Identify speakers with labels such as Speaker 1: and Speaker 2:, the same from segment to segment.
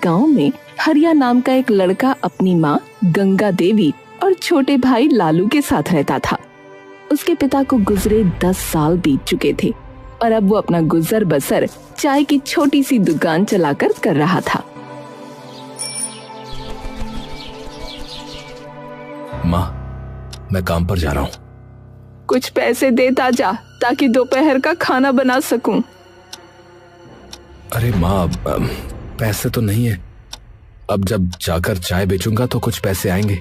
Speaker 1: गांव में हरिया नाम का एक लड़का अपनी माँ गंगा देवी और छोटे भाई लालू के साथ रहता था। उसके पिता को गुजरे 10 साल बीत चुके थे और अब वो अपना गुजर बसर चाय की छोटी सी दुकान चलाकर कर रहा था।
Speaker 2: माँ, मैं काम पर जा रहा हूँ।
Speaker 1: कुछ पैसे देता जा ताकि दोपहर का खाना बना सकूं।
Speaker 2: अरे माँ, पैसे तो नहीं है। अब जब जाकर चाय बेचूंगा तो कुछ पैसे आएंगे।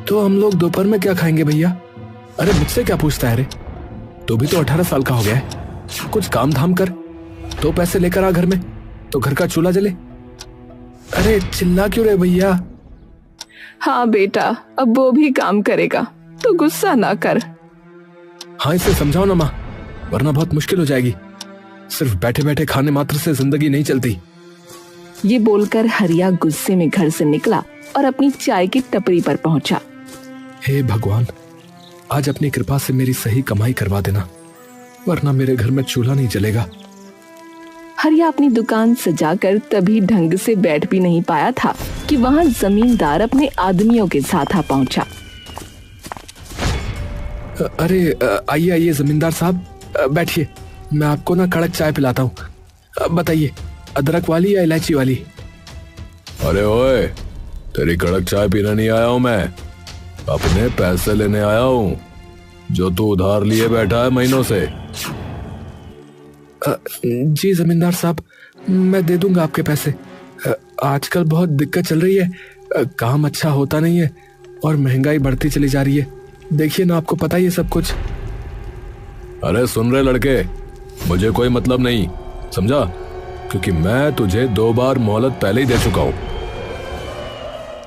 Speaker 2: तो हम लोग दोपहर में क्या खाएंगे भैया? अरे मुझसे क्या पूछता है रे? तू भी तो 18 साल का हो गया है। कुछ काम धाम कर तो पैसे लेकर आ घर में, तो घर का चूल्हा जले। अरे चिल्ला क्यों रे भैया?
Speaker 1: हाँ बेटा, अब वो भी काम करेगा तो गुस्सा ना कर।
Speaker 2: हाँ, इसे समझाओ ना माँ, वरना बहुत मुश्किल हो जाएगी। सिर्फ बैठे बैठे खाने मात्र से जिंदगी नहीं चलती।
Speaker 1: ये बोलकर हरिया गुस्से में घर से निकला और अपनी चाय की टपरी पर पहुंचा।
Speaker 2: हे भगवान, आज अपनी कृपा से मेरी सही कमाई करवा देना, वरना मेरे घर में चूल्हा नहीं जलेगा।
Speaker 1: हरिया अपनी दुकान सजाकर तभी ढंग से बैठ भी नहीं पाया था कि वहां जमींदार अपने आदमियों के साथ आ पहुंचा।
Speaker 2: अरे आइए आइए जमींदार साहब, बैठिए। मैं आपको ना कड़क चाय पिलाता हूँ। बताइए, अदरक वाली या इलायची वाली? अरे ओए, तेरी कड़क चाय पीने नहीं आया हूँ मैं, अपने पैसे लेने आया हूँ जो तू उधार लिए बैठा है महीनों से। जी जमींदार साहब, मैं दे दूंगा आपके पैसे। आजकल बहुत दिक्कत चल रही है, काम अच्छा होता नहीं है और महंगाई बढ़ती चली जा रही है। देखिए ना, आपको पता ही है सब कुछ। अरे सुन रहे लड़के, मुझे कोई मतलब नहीं, समझा? क्योंकि मैं तुझे 2 बार मोहलत पहले ही दे चुका हूं।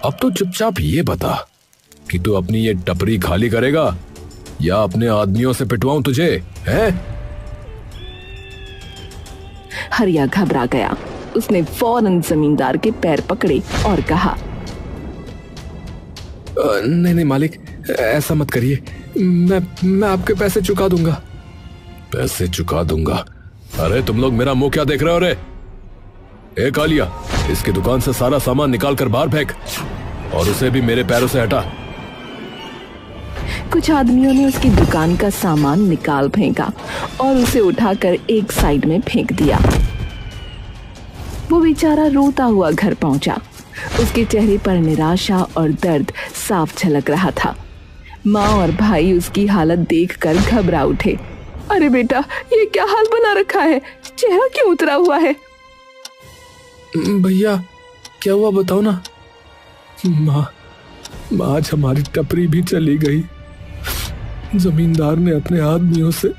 Speaker 2: अब तो चुपचाप ये बता कि तू अपनी ये टपरी खाली करेगा या अपने आदमियों से पिटवाऊं तुझे, है?
Speaker 1: हरिया घबरा गया। उसने फौरन जमींदार के पैर पकड़े और कहा,
Speaker 2: नहीं नहीं मालिक, ऐसा मत करिए। मैं आपके पैसे चुका दूंगा। पैसे चुका दूंगा? अरे तुम लोग मेरा मुंह क्या देख रहे हो रे? ए कालिया, इसकी दुकान से सारा सामान निकाल कर बाहर फेंक और उसे भी मेरे पैरों से हटा।
Speaker 1: कुछ आदमियों ने उसकी दुकान का सामान निकाल फेंका और उसे उठाकर एक साइड में फेंक दिया। वो बेचारा रोता हुआ घर पहुंचा। उसके चेहरे पर निराशा और दर्द साफ झलक रहा था। माँ और भाई उसकी हालत देखकर घबरा उठे। अरे बेटा, ये क्या हाल बना रखा है? चेहरा क्यों उतरा हुआ है?
Speaker 2: भैया क्या हुआ बताओ ना। माँ, आज हमारी टपरी भी चली गई। जमींदार ने अपने आदमियों से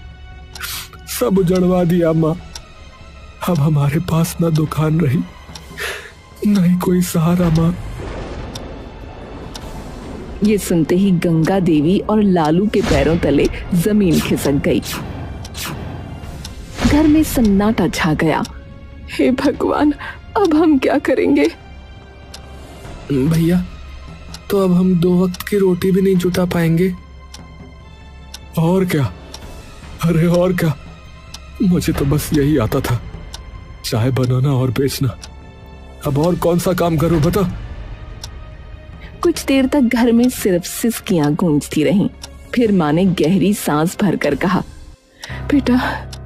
Speaker 2: सब उजड़वा दिया माँ। अब हमारे पास ना दुकान रही, ना ही कोई सहारा माँ।
Speaker 1: ये सुनते ही गंगा देवी और लालू के पैरों तले जमीन खिसक गई। घर में सन्नाटा छा गया। हे भगवान, अब हम क्या करेंगे?
Speaker 2: भैया, तो अब हम 2 वक्त की रोटी भी नहीं जुटा पाएंगे। और क्या? अरे और क्या? मुझे तो बस यही आता था, चाय बनाना और बेचना। अब और कौन सा काम करूं बता?
Speaker 1: कुछ देर तक घर में सिर्फ सिसकियां गूंजती रहीं। फिर माँ ने गहरी सांस भरकर कहा, बेटा,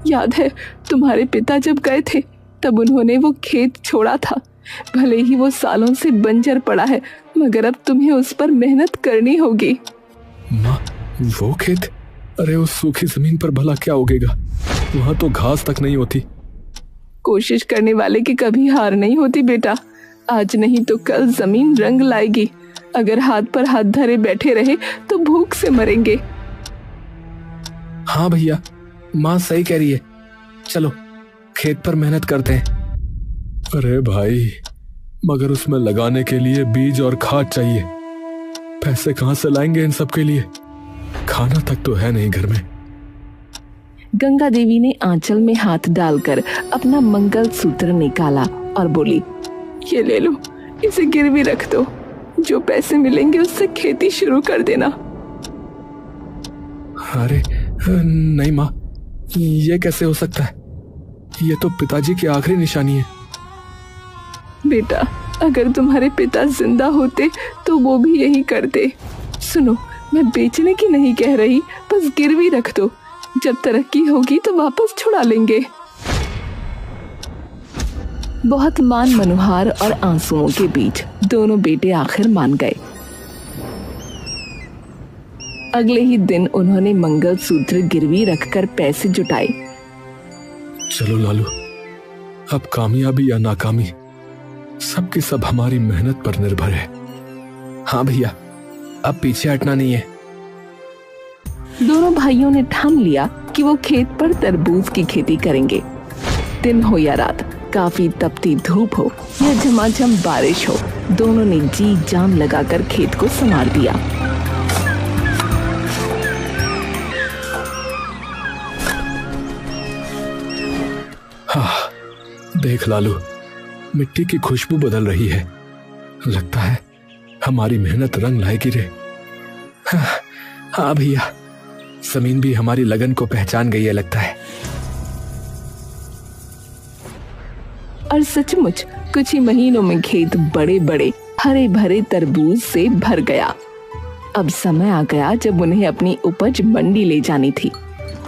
Speaker 1: याद है तुम्हारे पिता जब गए थे तब उन्होंने वो खेत छोड़ा था। भले ही वो सालों से बंजर पड़ा है, मगर अब तुम्हें उस पर मेहनत करनी होगी।
Speaker 2: माँ, वो खेत? अरे उस सूखी जमीन पर भला क्या उगेगा? वहां तो घास तक नहीं होती।
Speaker 1: कोशिश करने वाले की कभी हार नहीं होती बेटा। आज नहीं तो कल जमीन रंग लाएगी। अगर हाथ पर हाथ धरे बैठे रहे तो भूख से मरेंगे।
Speaker 2: हाँ भैया, माँ सही कह रही है। चलो खेत पर मेहनत करते हैं। अरे भाई, मगर उसमें लगाने के लिए बीज और खाद चाहिए। पैसे कहां से लाएंगे इन सब के लिए? खाना तक तो है नहीं घर में।
Speaker 1: गंगा देवी ने आंचल में हाथ डालकर अपना मंगल सूत्र निकाला और बोली, ये ले लो, इसे गिरवी रख दो। जो पैसे मिलेंगे उससे खेती शुरू कर देना।
Speaker 2: अरे नहीं माँ, ये कैसे हो सकता है? ये तो पिताजी की आखिरी निशानी है।
Speaker 1: बेटा, अगर तुम्हारे पिता जिंदा होते तो वो भी यही करते। सुनो, मैं बेचने की नहीं कह रही, बस गिरवी रख दो, जब तरक्की होगी तो वापस छुड़ा लेंगे। बहुत मान मनोहार और आंसुओं के बीच दोनों बेटे आखिर मान गए। अगले ही दिन उन्होंने मंगलसूत्र गिरवी रखकर पैसे जुटाए।
Speaker 2: चलो लालू, अब कामयाबी या नाकामी सबकी सब हमारी मेहनत पर निर्भर है। हाँ भैया, अब पीछे हटना नहीं है।
Speaker 1: दोनों भाइयों ने ठान लिया कि वो खेत पर तरबूज की खेती करेंगे। दिन हो या रात, काफी तपती धूप हो या झमाझम बारिश हो, दोनों ने जी जान लगाकर खेत को संवार दिया।
Speaker 2: हाँ, देख लालू, मिट्टी की खुशबू बदल रही है। लगता है हमारी मेहनत रंग लाएगी रे। हाँ भैया, जमीन भी हमारी लगन को पहचान गई है लगता है।
Speaker 1: और सचमुच कुछ ही महीनों में खेत बड़े बड़े हरे भरे तरबूज से भर गया। अब समय आ गया जब उन्हें अपनी उपज मंडी ले जानी थी।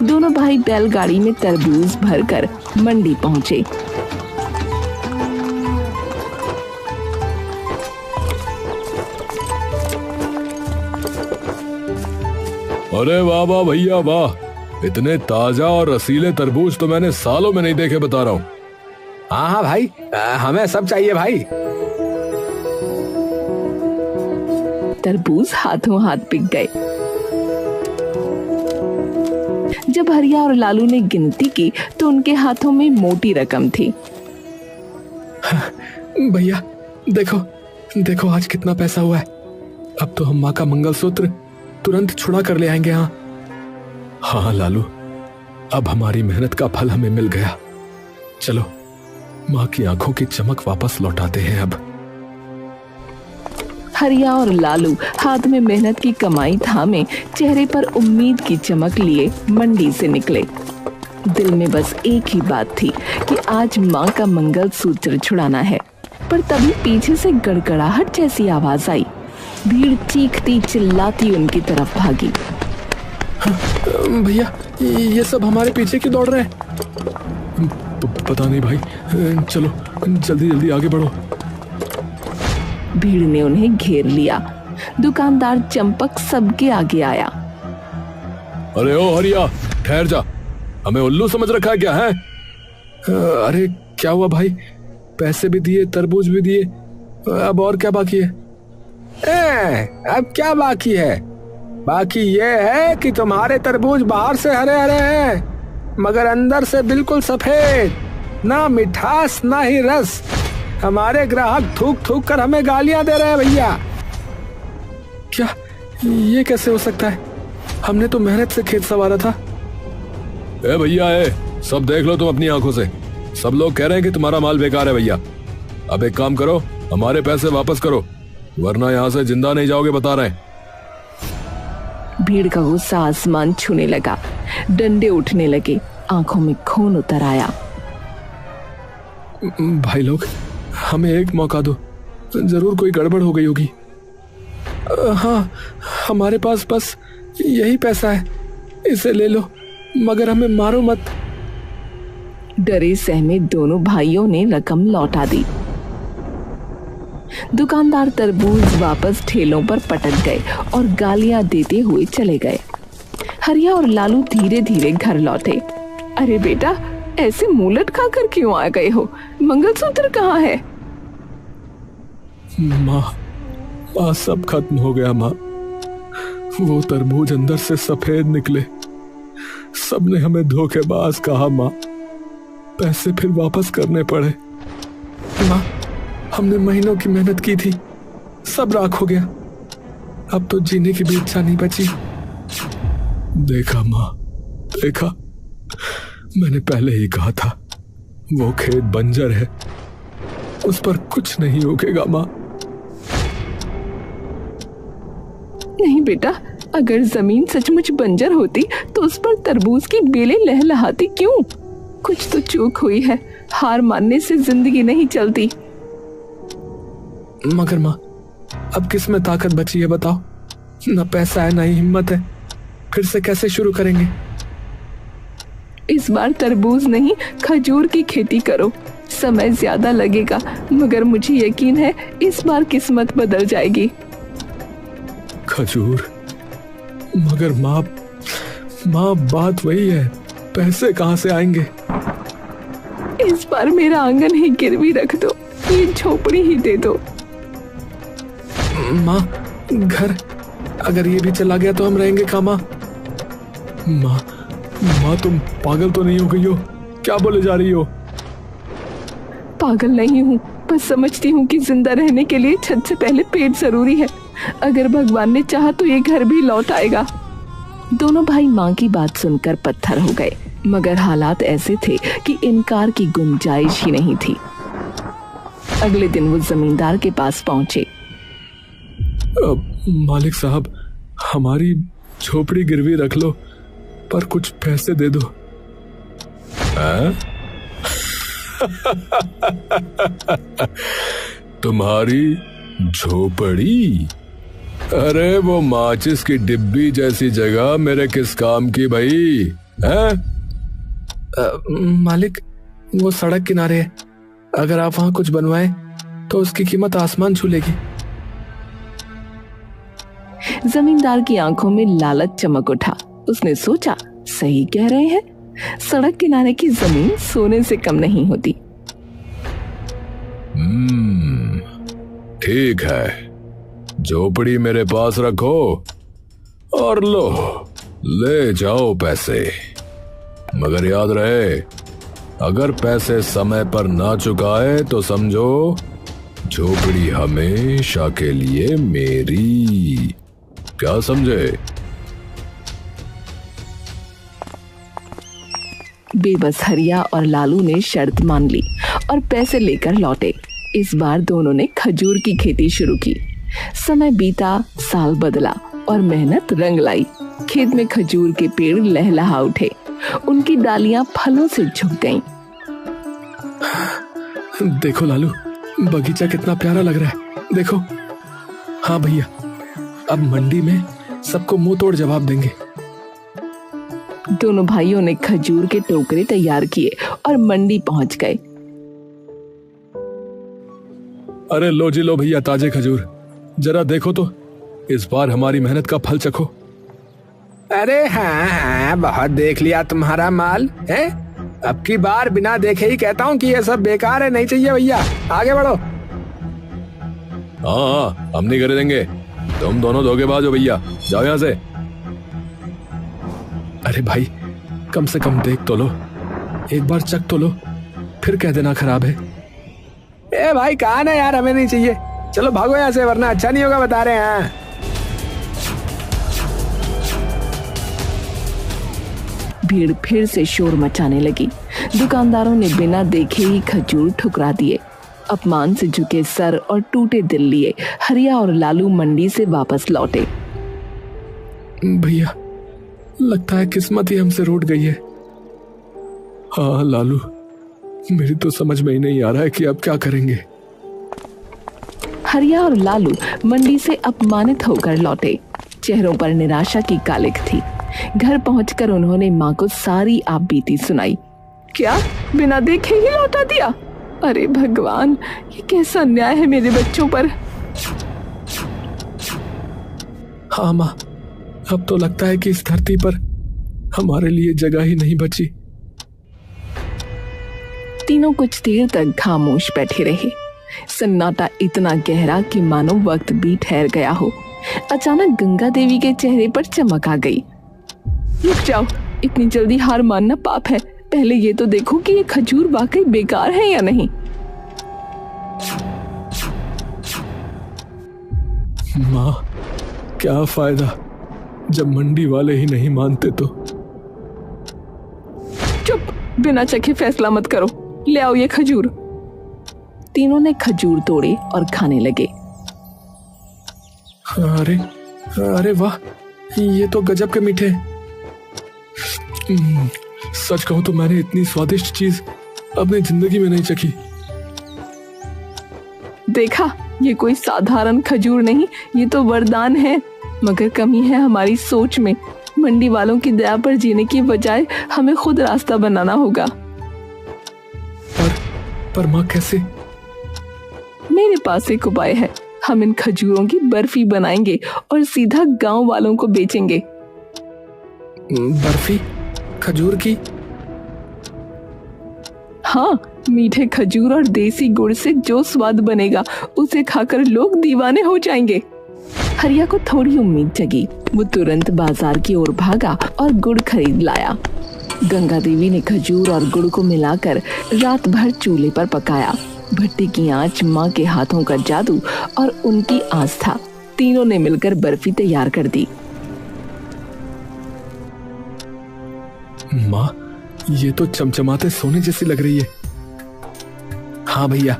Speaker 1: दोनों भाई बैलगाड़ी में तरबूज भरकर मंडी पहुंचे।
Speaker 2: अरे वाह वाह भैया वाह, इतने ताजा और रसीले तरबूज तो मैंने सालों में नहीं देखे, बता रहा हूँ। हाँ हाँ भाई, हमें सब चाहिए भाई।
Speaker 1: तरबूज हाथों हाथ बिक गए। जब हरिया और लालू ने गिनती की तो उनके हाथों में मोटी रकम थी।
Speaker 2: भैया देखो देखो, आज कितना पैसा हुआ है। अब तो हम माँ का मंगलसूत्र तुरंत छुड़ा कर ले आएंगे। हाँ लालू, अब हमारी मेहनत का फल हमें मिल गया। चलो माँ की आंखों की चमक वापस लौटाते हैं अब।
Speaker 1: हरिया और लालू हाथ में मेहनत की कमाई थामे चेहरे पर उम्मीद की चमक लिए मंडी से निकले। दिल में बस एक ही बात थी कि आज माँ का मंगलसूत्र छुड़ाना है। पर तभी पीछे से गड़गड़ाहट जैसी आवाज आई। भीड़ चीखती चिल्लाती उनकी तरफ भागी।
Speaker 2: भैया, ये सब हमारे पीछे क्यों दौड़ रहे हैं? पता नहीं भाई, चलो जल्दी जल्दी आगे बढ़ो।
Speaker 1: भीड़ ने उन्हें घेर लिया। दुकानदार चंपक सबके आगे आया।
Speaker 2: अरे ओ हरिया, ठहर जा, हमें उल्लू समझ रखा है क्या है? अरे क्या हुआ भाई, पैसे भी दिए, तरबूज भी दिए, अब और क्या बाकी है? अब क्या बाकी है? बाकी ये है कि तुम्हारे तरबूज बाहर से हरे हरे हैं मगर अंदर से बिल्कुल सफेद, ना मिठास ना ही रस। हमारे ग्राहक थूक थूक कर हमें गालियां दे रहे हैं भैया। क्या ये कैसे हो सकता है? हमने तो मेहनत से खेत संवारा था। ए भैया, सब देख लो तुम अपनी आंखों से। सब लोग कह रहे हैं कि तुम्हारा माल बेकार है भैया। अब एक काम करो, हमारे पैसे वापस करो, वरना यहाँ से जिंदा नहीं जाओगे, बता रहे हैं।
Speaker 1: भीड़ का गुस्सा आसमान छूने लगा। डंडे उठने लगे, आंखों में खून उतर आया। भाई लोग, हमें एक मौका दो, जरूर कोई गड़बड़ हो गई होगी। हाँ, हमारे पास बस यही पैसा है, इसे ले लो, मगर हमें मारो मत। डरे सहमे दोनों भाइयों ने रकम लौटा दी। दुकानदार तरबूज वापस ठेलों पर पटक गए और गालियां देते हुए चले गए। हरिया और लालू धीरे धीरे घर लौटे। अरे बेटा, ऐसे मुंह लटका कर क्यों आ गए हो? मंगलसूत्र कहाँ है?
Speaker 2: माँ, सब खत्म हो गया माँ। वो तरबूज अंदर से सफेद निकले। सबने हमें धोखेबाज कहा माँ। पैसे फिर वापस करने पड़े। माँ, हमने महीनों की मेहनत की थी, सब राख हो गया। अब तो जीने की भी इच्छा नहीं बची। देखा माँ, देखा, मैंने पहले ही कहा था, वो खेत बंजर है, उस पर कुछ नहीं उगेगा माँ।
Speaker 1: नहीं बेटा, अगर जमीन सचमुच बंजर होती तो उस पर तरबूज की बेलें लहलहाती क्यों? कुछ तो चूक हुई है, हार मानने से जिंदगी नहीं चलती।
Speaker 2: मगर माँ, अब किस में ताकत बची है बताओ? ना पैसा है ना ही हिम्मत है, फिर से कैसे शुरू करेंगे?
Speaker 1: इस बार तरबूज नहीं, खजूर की खेती करो। समय ज्यादा लगेगा, मगर मुझे यकीन है इस बार किस्मत बदल जाएगी।
Speaker 2: खजूर? मगर माँ, बात वही है, पैसे कहाँ से आएंगे?
Speaker 1: इस बार मेरा आंगन ही गिरवी रख दो, ये झोपड़ी ही दे दो।
Speaker 2: माँ, घर अगर ये भी चला गया तो हम रहेंगे कहाँ माँ? माँ तुम पागल तो नहीं हो गई हो? क्या बोले जा रही हो?
Speaker 1: पागल नहीं हूँ, बस समझती हूँ कि जिंदा रहने के लिए छत से पहले पेट जरूरी है। अगर भगवान ने चाहा तो ये घर भी लौट आएगा। दोनों भाई माँ की बात सुनकर पत्थर हो गए, मगर हालात ऐसे थे कि इनकार की गुंजाइश ही नहीं थी। अगले दिन वो जमींदार के पास पहुंचे।
Speaker 2: मालिक साहब, हमारी झोपड़ी गिरवी रख लो, पर कुछ पैसे दे दो। तुम्हारी झोपड़ी? अरे वो माचिस की डिब्बी जैसी जगह मेरे किस काम की भाई है? मालिक, वो सड़क किनारे है, अगर आप वहां कुछ बनवाएं तो उसकी कीमत आसमान छू लेगी।
Speaker 1: जमींदार की आंखों में लालच चमक उठा। उसने सोचा, सही कह रहे हैं, सड़क किनारे की जमीन सोने से कम नहीं होती।
Speaker 2: ठीक है, झोपड़ी मेरे पास रखो और लो, ले जाओ पैसे। मगर याद रहे, अगर पैसे समय पर ना चुकाए तो समझो झोपड़ी हमेशा के लिए मेरी। क्या समझे?
Speaker 1: बेबस हरिया और लालू ने शर्त मान ली और पैसे लेकर लौटे। इस बार दोनों ने खजूर की खेती शुरू की। समय बीता, साल बदला और मेहनत रंग लाई। खेत में खजूर के पेड़ लहलहा उठे, उनकी डालियां फलों से झुक गईं।
Speaker 2: देखो लालू, बगीचा कितना प्यारा लग रहा है, देखो। हाँ भैया, अब मंडी में सबको मुंह तोड़ जवाब देंगे।
Speaker 1: दोनों भाइयों ने खजूर के टोकरे तैयार किए और मंडी पहुंच गए।
Speaker 2: अरे लो जी लो भैया, ताजे खजूर, जरा देखो तो, इस बार हमारी मेहनत का फल चखो।
Speaker 3: अरे हाँ, बहुत देख लिया तुम्हारा माल है। अब की बार बिना देखे ही कहता हूँ कि ये सब बेकार है, नहीं चाहिए भैया, आगे बढ़ो।
Speaker 2: हाँ, हम नहीं खरीदेंगे, तुम दोनों धोखेबाज हो भैया, जाओ यहाँ से। अरे भाई, कम से कम देख तो लो, एक बार चख तो लो, फिर कह देना खराब है।
Speaker 3: ए भाई, कहा ना यार, हमें नहीं चाहिए, चलो भागो यहाँ से, वरना अच्छा नहीं होगा, बता रहे हैं।
Speaker 1: भीड़ फिर से शोर मचाने लगी। दुकानदारों ने बिना देखे ही खजूर ठुकरा दिए। अपमान से झुके सर और टूटे दिल लिए हरिया और लालू मंडी से वापस लौटे।
Speaker 2: भैया, लगता है किस्मत ही हमसे रूठ गई है। हाँ लालू, मेरी तो समझ में ही नहीं आ रहा है कि अब क्या करेंगे।
Speaker 1: हरिया और लालू मंडी से अपमानित होकर लौटे। चेहरों पर निराशा की कालिख थी। घर पहुंचकर उन्होंने माँ को सारी आपबीती सुनाई। क्या, बिना देखे ही लौटा दिया? अरे भगवान, ये कैसा अन्याय है मेरे बच्चों पर।
Speaker 2: हाँ माँ, अब तो लगता है कि इस धरती पर हमारे लिए जगह ही नहीं बची।
Speaker 1: तीनों कुछ देर तक खामोश बैठे रहे। सन्नाटा इतना गहरा कि मानो वक्त भी ठहर गया हो। अचानक गंगा देवी के चेहरे पर चमक आ गई। रुक जाओ, इतनी जल्दी हार मानना पाप है। पहले ये तो देखो कि ये खजूर वाकई बेकार है या नहीं।
Speaker 2: माँ, क्या फायदा जब मंडी वाले ही नहीं मानते तो।
Speaker 1: चुप, बिना चखे फैसला मत करो। ले आओ ये खजूर। तीनों ने खजूर तोड़े और खाने लगे।
Speaker 2: अरे अरे वाह, ये तो गजब के मीठे। सच कहूं तो मैंने इतनी स्वादिष्ट चीज अपनी जिंदगी में नहीं चखी।
Speaker 1: देखा, ये कोई साधारण खजूर नहीं, ये तो वरदान है। मगर कमी है हमारी सोच में। मंडी वालों की दया पर जीने की बजाय हमें खुद रास्ता बनाना होगा।
Speaker 2: पर माँ कैसे?
Speaker 1: मेरे पास एक उपाय है। हम इन खजूरों की बर्फी बनाएंगे और सीधा गांव वालों को बेचेंगे।
Speaker 2: बर्फी खजूर की?
Speaker 1: हाँ, मीठे खजूर और देसी गुड़ से जो स्वाद बनेगा उसे खाकर लोग दीवाने हो जाएंगे। हरिया को थोड़ी उम्मीद जगी। वो तुरंत बाजार की ओर भागा और गुड़ खरीद लाया। गंगा देवी ने खजूर और गुड़ को मिलाकर रात भर चूल्हे पर पकाया। भट्टी की आंच, माँ के हाथों का जादू और उनकी आस्था, तीनों ने मिलकर बर्फी तैयार कर दी।
Speaker 2: माँ, ये तो चमचमाते सोने जैसी लग रही है। हाँ भैया,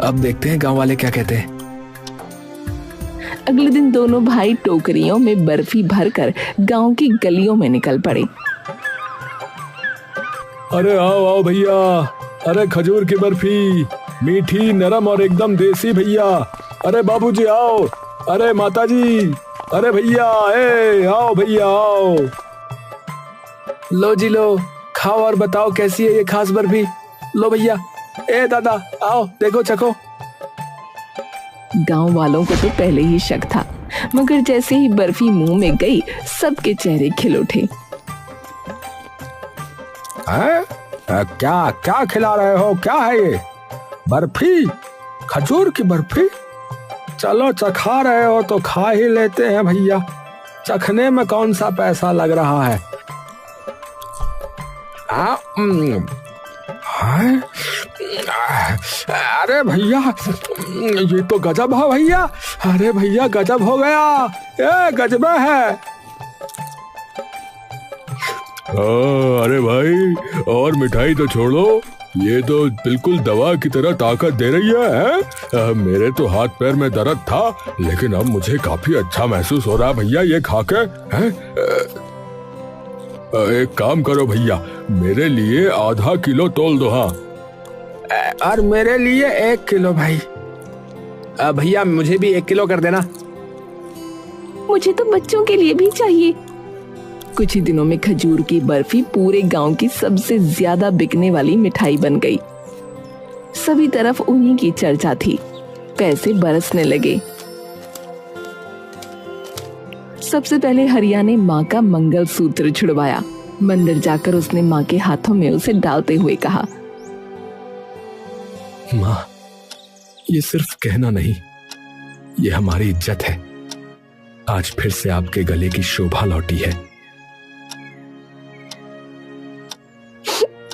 Speaker 2: अब देखते हैं गांव वाले क्या कहते हैं।
Speaker 1: अगले दिन दोनों भाई टोकरियों में बर्फी भरकर गांव की गलियों में निकल पड़े।
Speaker 2: अरे आओ आओ भैया, अरे खजूर की बर्फी, मीठी, नरम और एकदम देसी भैया। अरे बाबूजी आओ, अरे माताजी, अरे भैया, आओ भैया आओ। लो जी लो, खाओ और बताओ कैसी है ये खास बर्फी। लो भैया, दादा आओ देखो चखो।
Speaker 1: गांव वालों को तो पहले ही शक था, मगर जैसे ही बर्फी मुंह में गई सबके चेहरे खिल उठे।
Speaker 3: क्या क्या खिला रहे हो? क्या है ये? बर्फी? खजूर की बर्फी? चलो चखा रहे हो तो खा ही लेते हैं भैया। चखने में कौन सा पैसा लग रहा है? अरे भैया, ये तो गजब है भैया। अरे भैया गजब हो गया, ये गजब है।
Speaker 2: अरे भाई, और मिठाई तो छोड़ो, ये तो बिल्कुल दवा की तरह ताकत दे रही है। मेरे तो हाथ पैर में दर्द था, लेकिन अब मुझे काफी अच्छा महसूस हो रहा है भैया ये खाकर। एक काम करो भैया, मेरे लिए आधा किलो तोल दो। हाँ,
Speaker 3: और मेरे लिए 1 किलो भाई। भैया मुझे भी 1 किलो कर देना।
Speaker 1: मुझे तो बच्चों के लिए भी चाहिए। कुछ ही दिनों में खजूर की बर्फी पूरे गांव की सबसे ज्यादा बिकने वाली मिठाई बन गई। सभी तरफ उन्हीं की चर्चा थी। पैसे बरसने लगे। सबसे पहले हरिया ने माँ का मंगलसूत्र छुड़वाया। मंदिर जाकर उसने माँ के हाथों में उसे डालते हुए कहा,
Speaker 2: माँ, ये सिर्फ कहना नहीं, ये हमारी इज्जत है। आज फिर से आपके गले की शोभा लौटी है।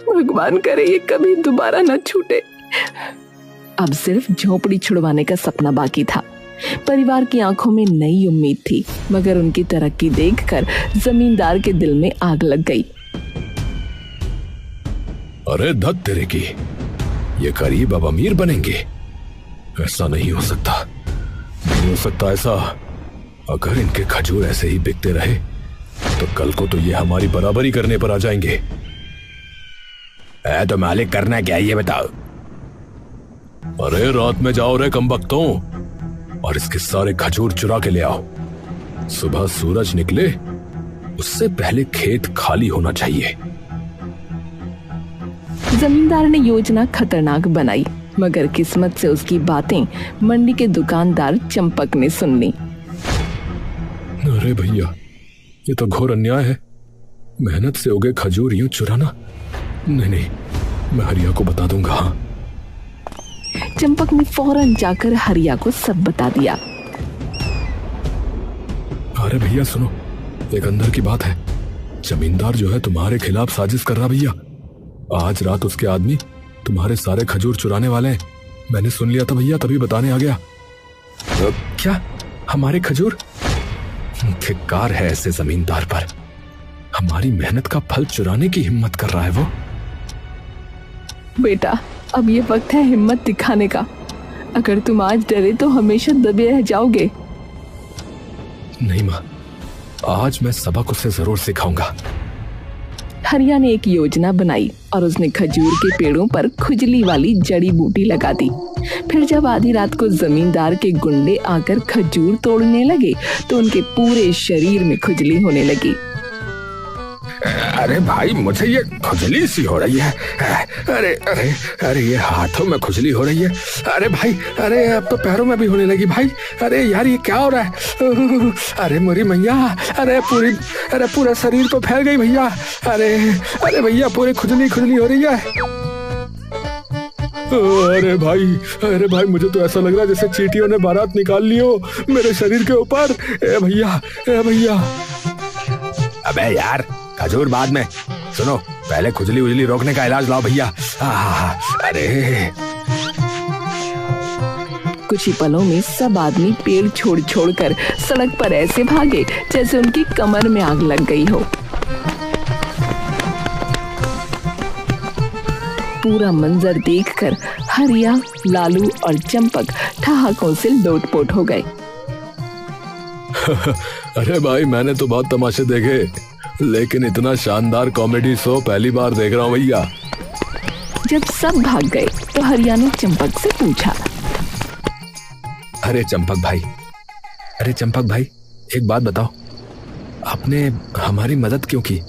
Speaker 1: भगवान करे ये कभी दोबारा न छूटे। अब सिर्फ झोपड़ी छुड़वाने का सपना बाकी था। परिवार की आंखों में नई उम्मीद थी, मगर उनकी तरक्की देखकर जमींदार के दिल में आग लग गई।
Speaker 2: अरे धत तेरे की, ये गरीब अब अमीर बनेंगे? ऐसा नहीं हो सकता, नहीं हो सकता ऐसा। अगर इनके खजूर ऐसे ही बिकते रहे तो कल को तो ये हमारी बराबरी करने पर आ जाएंगे।
Speaker 3: तो मालिक करना क्या ये बताओ?
Speaker 2: अरे रात में जाओ रे कमबख्तों, और इसके सारे खजूर चुरा के ले आओ। सुबह सूरज निकले उससे पहले खेत खाली होना चाहिए।
Speaker 1: जमींदार ने योजना खतरनाक बनाई, मगर किस्मत से उसकी बातें मंडी के दुकानदार चंपक ने सुन ली।
Speaker 2: अरे भैया, ये तो घोर अन्याय है। मेहनत से उगे खजूर यूं चुराना? नहीं, मैं हरिया को बता दूंगा। हाँ।
Speaker 1: चंपक ने फौरन जाकर हरिया को सब बता दिया।
Speaker 2: अरे भैया सुनो, एक अंदर की बात है। जमींदार जो है तुम्हारे खिलाफ साजिश कर रहा भैया। आज रात उसके आदमी तुम्हारे सारे खजूर चुराने वाले हैं। मैंने सुन लिया था भैया, तभी बताने आ गया। क्या हमारे खजूर? धिक्कार है ऐसे जमींदार पर। हमारी मेहनत का फल चुराने की हिम्मत कर रहा है वो।
Speaker 1: बेटा, अब ये वक्त है हिम्मत दिखाने का। अगर तुम आज डरे तो हमेशा दबे रह जाओगे।
Speaker 2: नहीं माँ, आज मैं सबक उसे जरूर सिखाऊंगा।
Speaker 1: हरिया ने एक योजना बनाई और उसने खजूर के पेड़ों पर खुजली वाली जड़ी बूटी लगा दी। फिर जब आधी रात को जमींदार के गुंडे आकर खजूर तोड़ने लगे तो उनके पूरे शरीर में खुजली होने लगी।
Speaker 3: अरे भाई, मुझे ये खुजली सी हो रही है। अरे अरे अरे, ये हाथों में खुजली हो रही है। अरे भाई, अरे अब तो पैरों में भी होने लगी भाई। अरे यार, ये क्या हो रहा है? अरे मोरी मैया, अरे पूरा शरीर तो फैल गई भैया। अरे भैया, पूरी खुजली हो रही है। अरे भाई, मुझे तो ऐसा लग रहा है जैसे चींटियों ने बारात निकाल ली हो मेरे शरीर के ऊपर। ए भैया। अबे यार, खजूर बाद में, सुनो, पहले खुजली उजली रोकने का इलाज लाओ भैया। अरे
Speaker 1: कुछ ही पलों में सब आदमी पेड़ छोड़ कर सड़क पर ऐसे भागे जैसे उनकी कमर में आग लग गई हो। पूरा मंजर देखकर हरिया, लालू और चंपक ठहाकों से लोटपोट हो गए।
Speaker 2: अरे भाई, मैंने तो बहुत तमाशे देखे, लेकिन इतना शानदार कॉमेडी शो पहली बार देख रहा हूँ भैया।
Speaker 1: जब सब भाग गए तो हरिया ने चंपक से पूछा,
Speaker 2: अरे चंपक भाई, एक बात बताओ, आपने हमारी मदद क्यों की?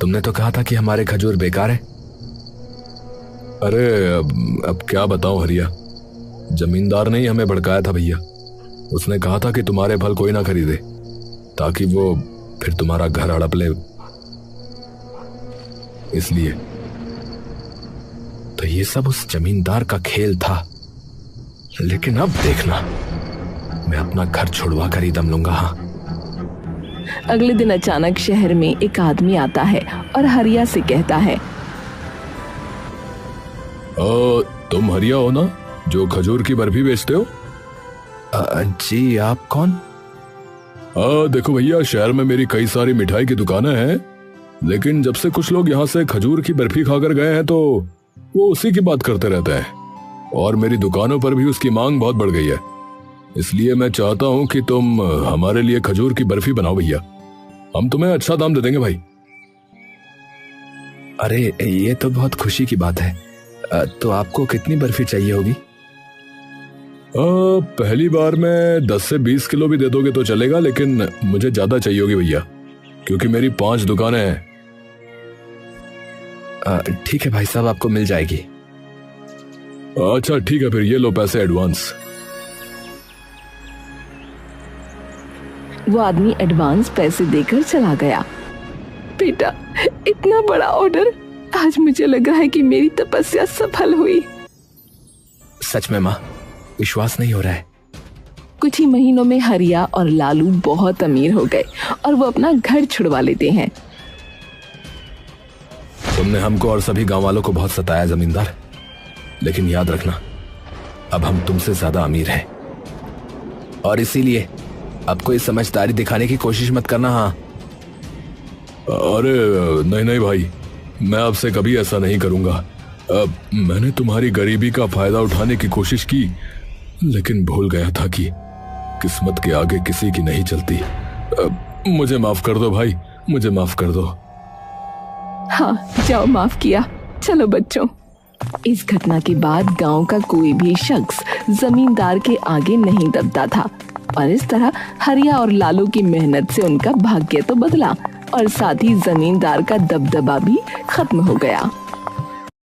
Speaker 2: तुमने तो कहा था कि हमारे खजूर बेकार है। अरे अब क्या बताऊं हरिया, जमींदार ने ही हमें भड़काया था भैया। उसने कहा था कि तुम्हारे फल कोई ना खरीदे ताकि वो फिर तुम्हारा घर हड़प ले, इसलिए तो ये सब उस जमींदार का खेल था। लेकिन अब देखना, मैं अपना घर छुड़वा कर ही दम लूंगा। हाँ।
Speaker 1: अगले दिन अचानक शहर में एक आदमी आता है और हरिया से कहता है,
Speaker 2: तुम हरिया हो ना, जो खजूर की बर्फी बेचते हो?
Speaker 3: जी, आप कौन?
Speaker 2: देखो भैया, शहर में मेरी कई सारी मिठाई की दुकानें हैं, लेकिन जब से कुछ लोग यहाँ से खजूर की बर्फी खाकर गए हैं तो वो उसी की बात करते रहते हैं और मेरी दुकानों पर भी उसकी मांग बहुत बढ़ गई है। इसलिए मैं चाहता हूँ कि तुम हमारे लिए खजूर की बर्फी बनाओ भैया, हम तुम्हें अच्छा दाम दे देंगे भाई।
Speaker 3: अरे ये तो बहुत खुशी की बात है। तो आपको कितनी बर्फी चाहिए होगी?
Speaker 2: पहली बार में 10 से 20 किलो भी दे दोगे तो चलेगा, लेकिन मुझे ज्यादा चाहिए होगी भैया, क्योंकि मेरी 5 दुकानें हैं।
Speaker 3: ठीक है भाई साहब, आपको मिल जाएगी।
Speaker 2: अच्छा ठीक है, फिर ये लो पैसे एडवांस।
Speaker 1: वो आदमी एडवांस पैसे देकर चला गया। बेटा, इतना बड़ा ऑर्डर, आज मुझे लग रहा है कि मेरी तपस्या सफल हुई।
Speaker 3: सच में माँ, विश्वास नहीं हो रहा है।
Speaker 1: कुछ ही महीनों में हरिया और लालू बहुत अमीर हो गए और वो अपना घर छुड़वा लेते हैं।
Speaker 3: तुमने हमको और सभी गांव वालों को बहुत सताया जमींदार, लेकिन याद रखना, अब हम तुमसे ज्यादा अमीर हैं और इसीलिए अब कोई समझदारी दिखाने की कोशिश मत करना। हाँ।
Speaker 2: अरे नहीं भाई, मैं आपसे कभी ऐसा नहीं करूंगा। मैंने तुम्हारी गरीबी का फायदा उठाने की कोशिश की, लेकिन भूल गया था कि किस्मत के आगे किसी की नहीं चलती। मुझे माफ कर दो भाई, मुझे माफ कर दो।
Speaker 1: हाँ, जाओ, माफ किया। चलो बच्चों। इस घटना के बाद गांव का कोई भी शख्स जमींदार के आगे नहीं दबता था और इस तरह हरिया और लालू की मेहनत से उनका भाग्य तो बदला और साथ ही जमींदार का दबदबा भी खत्म हो गया।